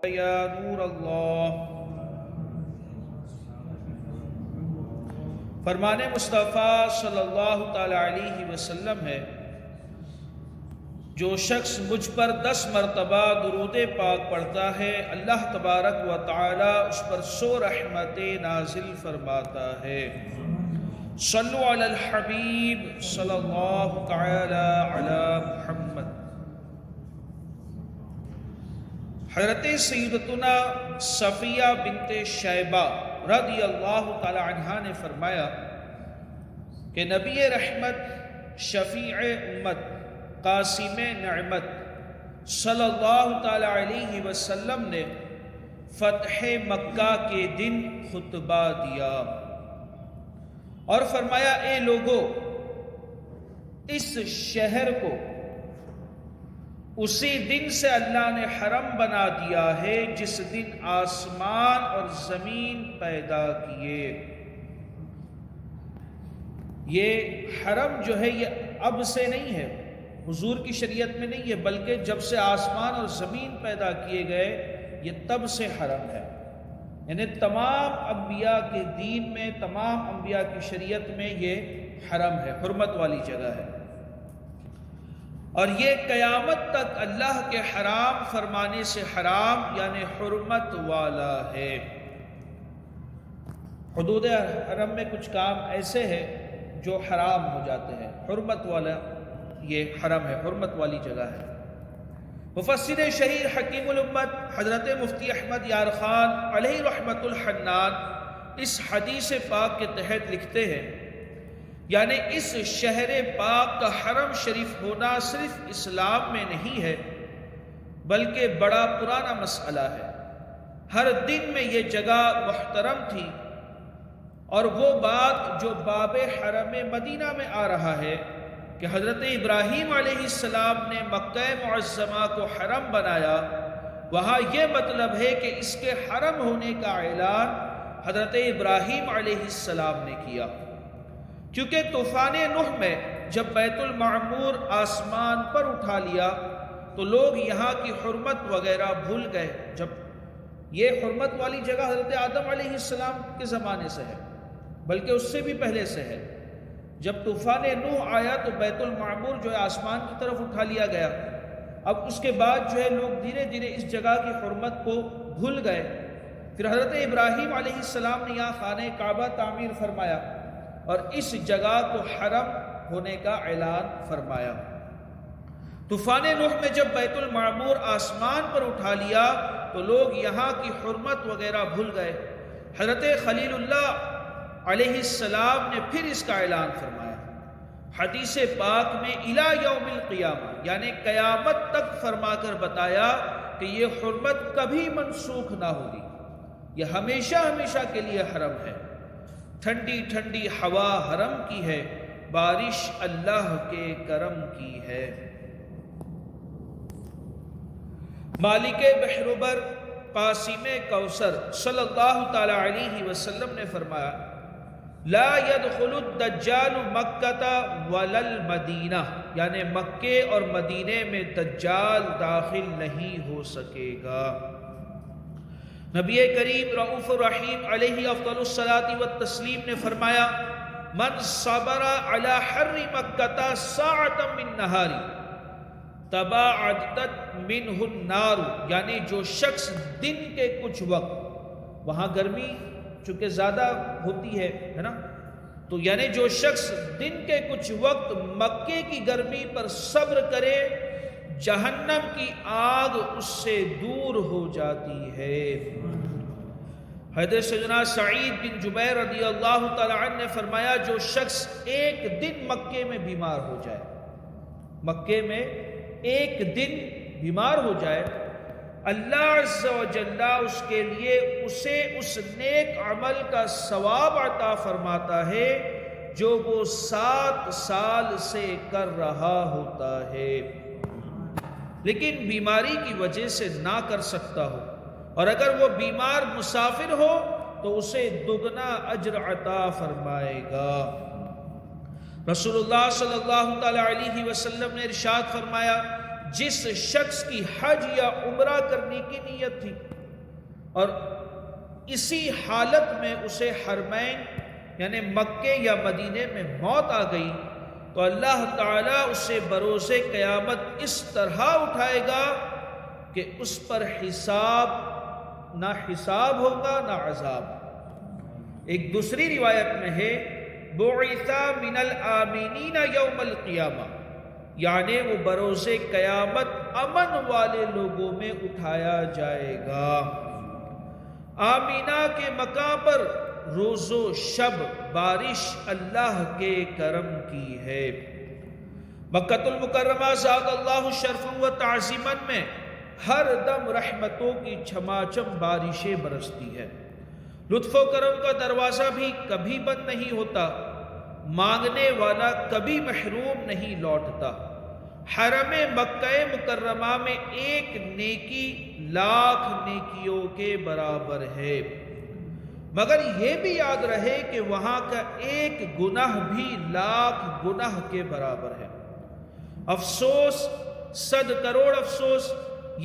یا نور اللہ۔ فرمان مصطفیٰ صلی اللہ تعالی علیہ وسلم ہے، جو شخص مجھ پر 10 مرتبہ درود پاک پڑھتا ہے، اللہ تبارک و تعالی اس پر 100 رحمتیں نازل فرماتا ہے۔ صلو علی الحبیب صلی اللہ تعالی علی محمد۔ حضرت سیدتنا صفیہ بنت شیبہ رضی اللہ تعالی عنہا نے فرمایا کہ نبی رحمت، شفیع امت، قاسم نعمت صلی اللہ تعالی علیہ وسلم نے فتح مکہ کے دن خطبہ دیا اور فرمایا، اے لوگو، اس شہر کو اسی دن سے اللہ نے حرم بنا دیا ہے جس دن آسمان اور زمین پیدا کیے۔ یہ حرم جو ہے یہ اب سے نہیں ہے، حضور کی شریعت میں نہیں ہے، بلکہ جب سے آسمان اور زمین پیدا کیے گئے یہ تب سے حرم ہے۔ یعنی تمام انبیاء کے دین میں، تمام انبیاء کی شریعت میں یہ حرم ہے، حرمت والی جگہ ہے، اور یہ قیامت تک اللہ کے حرام فرمانے سے حرام یعنی حرمت والا ہے۔ حدود حرم میں کچھ کام ایسے ہیں جو حرام ہو جاتے ہیں، حرمت والا یہ حرم ہے، حرمت والی جگہ ہے۔ مفسر شہیر حکیم الامت حضرت مفتی احمد یار خان علیہ رحمت الحنان اس حدیث پاک کے تحت لکھتے ہیں، یعنی اس شہر پاک کا حرم شریف ہونا صرف اسلام میں نہیں ہے بلکہ بڑا پرانا مسئلہ ہے۔ ہر دن میں یہ جگہ محترم تھی، اور وہ بات جو باب حرم مدینہ میں آ رہا ہے کہ حضرت ابراہیم علیہ السلام نے مکہ معظمہ کو حرم بنایا، وہاں یہ مطلب ہے کہ اس کے حرم ہونے کا اعلان حضرت ابراہیم علیہ السلام نے کیا، کیونکہ طوفان نوح میں جب بیت المعمور آسمان پر اٹھا لیا تو لوگ یہاں کی حرمت وغیرہ بھول گئے، جب یہ حرمت والی جگہ حضرت آدم علیہ السلام کے زمانے سے ہے، بلکہ اس سے بھی پہلے سے ہے۔ جب طوفان نوح آیا تو بیت المعمور جو ہے آسمان کی طرف اٹھا لیا گیا، اب اس کے بعد جو ہے لوگ دھیرے دھیرے اس جگہ کی حرمت کو بھول گئے۔ پھر حضرت ابراہیم علیہ السلام نے یہاں خانہ کعبہ تعمیر فرمایا اور اس جگہ کو حرم ہونے کا اعلان فرمایا۔ طوفان نوح میں جب بیت المعمور آسمان پر اٹھا لیا تو لوگ یہاں کی حرمت وغیرہ بھول گئے۔ حضرت خلیل اللہ علیہ السلام نے پھر اس کا اعلان فرمایا، حدیث پاک میں الی یوم القیامہ یعنی قیامت تک فرما کر بتایا کہ یہ حرمت کبھی منسوخ نہ ہوگی، یہ ہمیشہ ہمیشہ کے لیے حرم ہے۔ ٹھنڈی ٹھنڈی ہوا حرم کی ہے، بارش اللہ کے کرم کی ہے۔ مالک بحربر قاسم کوثر صلی اللہ تعالی علیہ وسلم نے فرمایا، لا يدخل الدجال مکہ ولا المدینہ، یعنی مکے اور مدینے میں دجال داخل نہیں ہو سکے گا۔ نبی کریم رؤوف الرحیم علیہ افضل الصلاۃ والتسلیم نے فرمایا، من صبر علی حر مکہ ساعۃ من نہار تباعدت منہ النار، یعنی جو شخص دن کے کچھ وقت، وہاں گرمی چونکہ زیادہ ہوتی ہے نا، تو یعنی جو شخص دن کے کچھ وقت مکے کی گرمی پر صبر کرے، جہنم کی آگ اس سے دور ہو جاتی ہے۔ حضرت سیدنا سعید بن جبیر رضی اللہ تعالی عنہ نے فرمایا، جو شخص ایک دن مکے میں بیمار ہو جائے، مکے میں ایک دن بیمار ہو جائے، اللہ عز و جل اس کے لیے اسے اس نیک عمل کا ثواب عطا فرماتا ہے جو وہ 7 سال سے کر رہا ہوتا ہے، لیکن بیماری کی وجہ سے نہ کر سکتا ہو، اور اگر وہ بیمار مسافر ہو تو اسے دگنا اجر عطا فرمائے گا۔ رسول اللہ صلی اللہ تعالی علیہ وسلم نے ارشاد فرمایا، جس شخص کی حج یا عمرہ کرنے کی نیت تھی اور اسی حالت میں اسے حرمین یعنی مکے یا مدینے میں موت آ گئی تو اللہ تعالیٰ اسے بروز قیامت اس طرح اٹھائے گا کہ اس پر نہ حساب ہوگا نہ عذاب۔ ایک دوسری روایت میں ہے بعث من الآمنین یوم القیامہ، یعنی وہ بروز قیامت امن والے لوگوں میں اٹھایا جائے گا۔ آمینہ کے مقام پر روز و شب بارش اللہ کے کرم کی ہے۔ مکہ المکرمہ زاد اللہ شرفا و تعظیما میں ہر دم رحمتوں کی چھماچم بارشیں برستی ہے۔ لطف و کرم کا دروازہ بھی کبھی بند نہیں ہوتا، مانگنے والا کبھی محروم نہیں لوٹتا۔ حرم مکہ مکرمہ میں ایک نیکی لاکھ نیکیوں کے برابر ہے، مگر یہ بھی یاد رہے کہ وہاں کا ایک گناہ بھی لاکھ گناہ کے برابر ہے۔ افسوس، 100 کروڑ افسوس،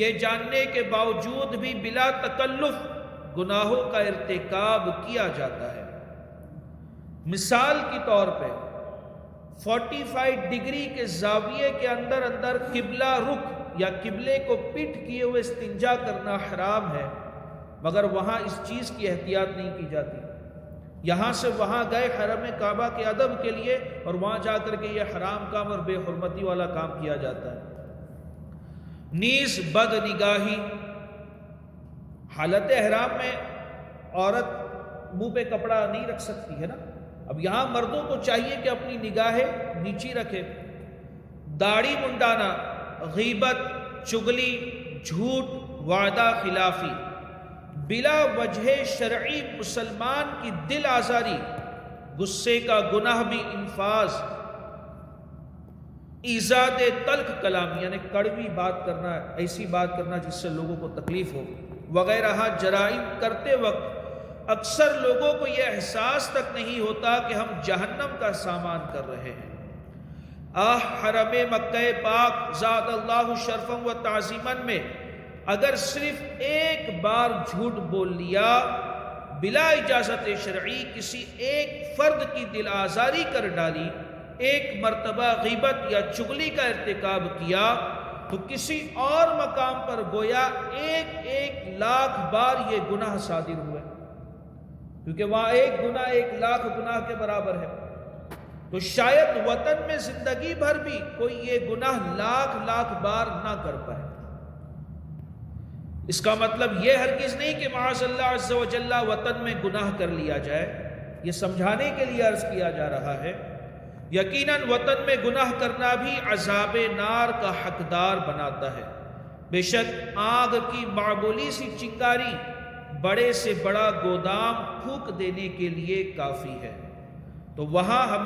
یہ جاننے کے باوجود بھی بلا تکلف گناہوں کا ارتکاب کیا جاتا ہے۔ مثال کے طور پہ 45 ڈگری کے زاویے کے اندر قبلہ رخ یا قبلے کو پیٹ کیے ہوئے استنجا کرنا حرام ہے، مگر وہاں اس چیز کی احتیاط نہیں کی جاتی۔ یہاں سے وہاں گئے حرم کعبہ کے ادب کے لیے اور وہاں جا کر کے یہ حرام کام اور بے حرمتی والا کام کیا جاتا ہے۔ نیز بد نگاہی، حالت احرام میں عورت منہ پہ کپڑا نہیں رکھ سکتی ہے نا، اب یہاں مردوں کو چاہیے کہ اپنی نگاہیں نیچی رکھے۔ داڑھی منڈانا، غیبت، چغلی، جھوٹ، وعدہ خلافی، بلا وجہ شرعی مسلمان کی دل آزاری، غصے کا گناہ بھی انفاذ، ایجاد تلخ کلام یعنی کڑوی بات کرنا، ایسی بات کرنا جس سے لوگوں کو تکلیف ہو وغیرہ جرائم کرتے وقت اکثر لوگوں کو یہ احساس تک نہیں ہوتا کہ ہم جہنم کا سامان کر رہے ہیں۔ حرم مکہ پاک زاد اللہ شرفا و تعظیما میں اگر صرف ایک بار جھوٹ بول لیا، بلا اجازت شرعی کسی ایک فرد کی دل آزاری کر ڈالی، ایک مرتبہ غیبت یا چغلی کا ارتکاب کیا، تو کسی اور مقام پر گویا 1,00,000 بار یہ گناہ صادر ہوئے، کیونکہ وہاں ایک گناہ 1,00,000 گناہ کے برابر ہے۔ تو شاید وطن میں زندگی بھر بھی کوئی یہ گناہ لاکھ بار نہ کر پائے۔ اس کا مطلب یہ ہرگز نہیں کہ معاذ اللہ عز و جل وطن میں گناہ کر لیا جائے، یہ سمجھانے کے لیے عرض کیا جا رہا ہے۔ یقیناً وطن میں گناہ کرنا بھی عذاب نار کا حقدار بناتا ہے۔ بے شک آگ کی معمولی سی چنگاری بڑے سے بڑا گودام پھونک دینے کے لیے کافی ہے، تو وہاں ہمیں